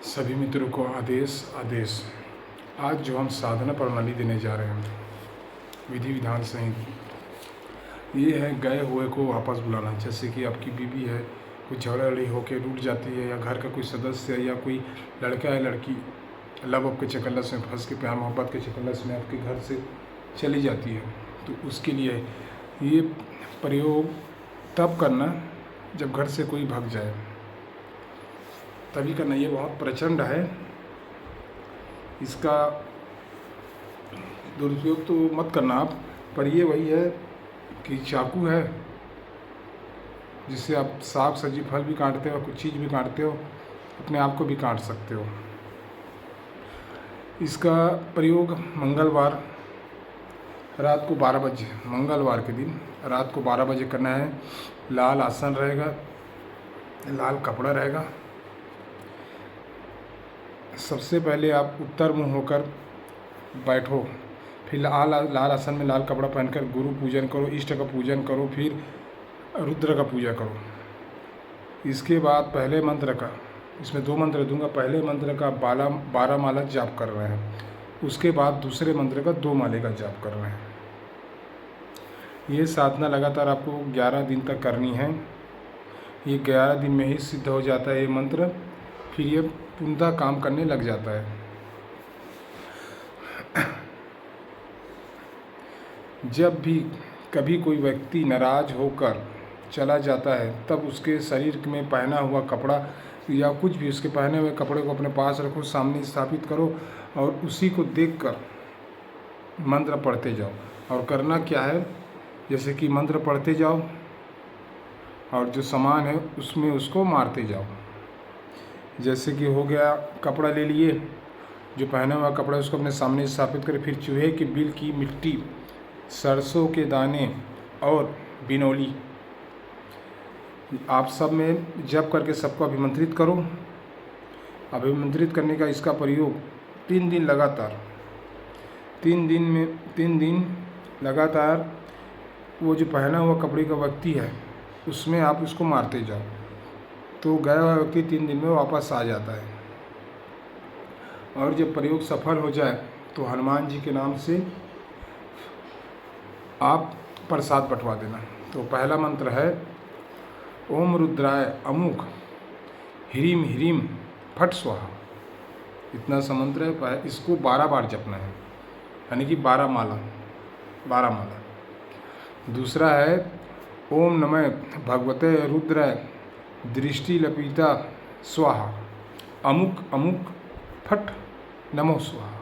सभी मित्रों को आदेश आदेश। आज जो हम साधना प्रणाली देने जा रहे हैं, विधि विधान संहिता, ये है गए हुए को वापस बुलाना। जैसे कि आपकी बीवी है, कोई झगड़ा लड़ी होकर रूठ जाती है, या घर का कोई सदस्य है, या कोई लड़का है लड़की लव के चकल्लस में फंस के, प्यार मोहब्बत के चकल्लस में आपके घर से चली जाती है, तो उसके लिए ये प्रयोग तब करना जब घर से कोई भाग जाए, तभी करना। ये बहुत प्रचंड है, इसका दुरुपयोग तो मत करना आप। पर ये वही है कि चाकू है जिससे आप साग सब्जी फल भी काटते हो, कुछ चीज़ भी काटते हो, अपने आप को भी काट सकते हो। इसका प्रयोग मंगलवार रात को 12 बजे, मंगलवार के दिन रात को 12 बजे करना है। लाल आसन रहेगा, लाल कपड़ा रहेगा। सबसे पहले आप उत्तर मुँह होकर बैठो, फिर लाल आसन में लाल कपड़ा पहनकर गुरु पूजन करो, इष्ट का पूजन करो, फिर रुद्र का पूजा करो। इसके बाद पहले मंत्र का, इसमें 2 मंत्र दूंगा, पहले मंत्र का 12 माला जाप कर रहे हैं, उसके बाद दूसरे मंत्र का 2 माले का जाप कर रहे हैं। ये साधना लगातार आपको 11 दिन तक करनी है। ये 11 दिन में ही सिद्ध हो जाता है ये मंत्र, फिर ये पूर्णतः काम करने लग जाता है। जब भी कभी कोई व्यक्ति नाराज होकर चला जाता है, तब उसके शरीर में पहना हुआ कपड़ा या कुछ भी, उसके पहने हुए कपड़े को अपने पास रखो, सामने स्थापित करो और उसी को देखकर मंत्र पढ़ते जाओ। और करना क्या है, जैसे कि मंत्र पढ़ते जाओ और जो सामान है उसमें उसको मारते जाओ। जैसे कि हो गया, कपड़ा ले लिए, जो पहना हुआ कपड़ा उसको अपने सामने स्थापित करें, फिर चूहे की बिल की मिट्टी, सरसों के दाने और बिनौली आप सब में जप करके सबको अभिमंत्रित करो। अभिमंत्रित करने का इसका प्रयोग 3 दिन लगातार, 3 दिन लगातार वो जो पहना हुआ कपड़े का व्यक्ति है उसमें आप उसको मारते जाओ, तो गया हुआ व्यक्ति 3 दिन में वापस आ जाता है। और जब प्रयोग सफल हो जाए तो हनुमान जी के नाम से आप प्रसाद बंटवा देना। तो पहला मंत्र है ओम रुद्राय अमुक ह्रीम ह्रीम फट स्वाहा। इतना सा मंत्र है, इसको 12 बार जपना है, यानी कि 12 माला। दूसरा है ओम नमः भगवते रुद्राय दृष्टि लपिता स्वाहा अमुक अमुक फट नमो स्वाहा।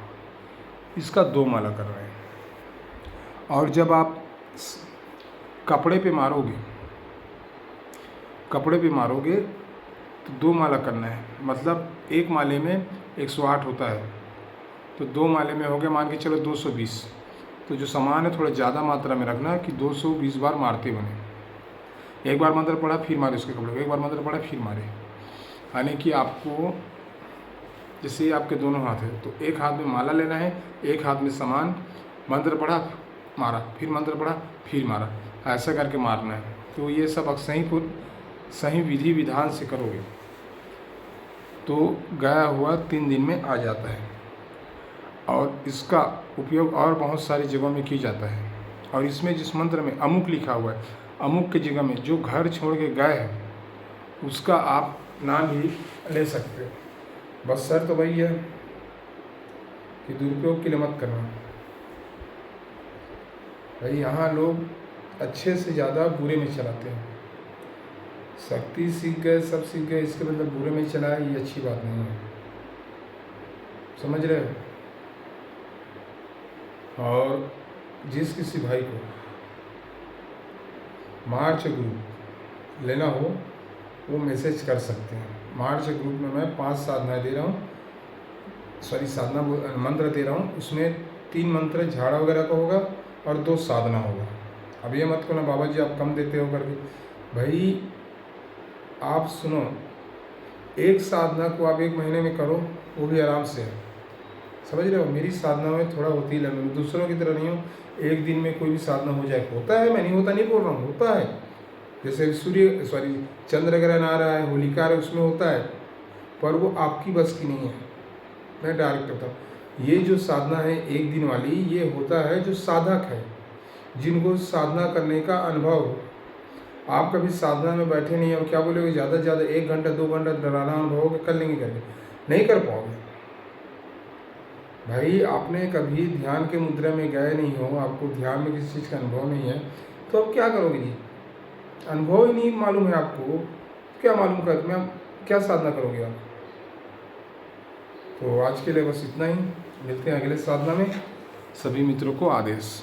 इसका 2 माला कर रहे हैं। और जब आप कपड़े पे मारोगे तो 2 माला करना है। मतलब एक माले में 108 होता है, तो 2 माले में हो गया, मान के चलो 220। तो जो सामान है थोड़ा ज़्यादा मात्रा में रखना कि 220 बार मारते बने। एक बार मंत्र पढ़ा फिर मारे उसके कपड़े को, एक बार मंत्र पढ़ा फिर मारे। यानी कि आपको, जैसे आपके दोनों हाथ है तो एक हाथ में माला लेना है, एक हाथ में सामान, मंत्र पढ़ा मारा, फिर मंत्र पढ़ा फिर मारा, ऐसा करके मारना है। तो ये सब सही विधि विधान से करोगे तो गया हुआ 3 दिन में आ जाता है। और इसका उपयोग और बहुत सारी जगहों में किया जाता है। और इसमें जिस मंत्र में अमुक लिखा हुआ है, अमुक की जगह में जो घर छोड़ के गए हैं उसका आप नाम भी ले सकते हो। बस शर्त तो वही है कि दुरुपयोग के लिए मत करना भाई। यहाँ लोग अच्छे से ज़्यादा बुरे में चलाते हैं। शक्ति सीख गए, सब सीख गए, इसके मतलब बुरे में चलाए, ये अच्छी बात नहीं है, समझ रहे हो। और जिस किसी भाई को मार्च ग्रुप लेना हो वो मैसेज कर सकते हैं। मार्च ग्रुप में मैं 5 साधनाएँ दे रहा हूँ, मंत्र दे रहा हूँ। उसमें 3 मंत्र झाड़ा वगैरह का होगा और 2 साधना होगा। अब ये मत कहना बाबा जी आप कम देते हो करके। भाई आप सुनो, एक साधना को आप 1 महीने में करो, वो भी आराम से है, समझ रहे हो। मेरी साधना में थोड़ा होती है, मैं दूसरों की तरह नहीं हूँ। एक दिन में कोई भी साधना हो जाए, होता है, मैं नहीं होता नहीं बोल रहा हूँ, होता है। जैसे चंद्र ग्रहण आ रहा है, होलिका आ रहा है, उसमें होता है। पर वो आपकी बस की नहीं है। मैं डायरेक्ट बताऊँ, ये जो साधना है एक दिन वाली, ये होता है जो साधक है, जिनको साधना करने का अनुभव हो। आप कभी साधना में बैठे नहीं हो, क्या बोलोगे ज़्यादा से ज़्यादा 1 घंटा 2 घंटा डराना अनुभव हो कर लेंगे करके, नहीं कर पाओगे भाई। आपने कभी ध्यान के मुद्रा में गए नहीं हो, आपको ध्यान में किसी चीज़ का अनुभव नहीं है, तो आप क्या करोगे जी? अनुभव ही नहीं मालूम है आपको, क्या मालूम कर मैं क्या साधना करोगे आप? तो आज के लिए बस इतना ही, मिलते हैं अगले साधना में। सभी मित्रों को आदेश।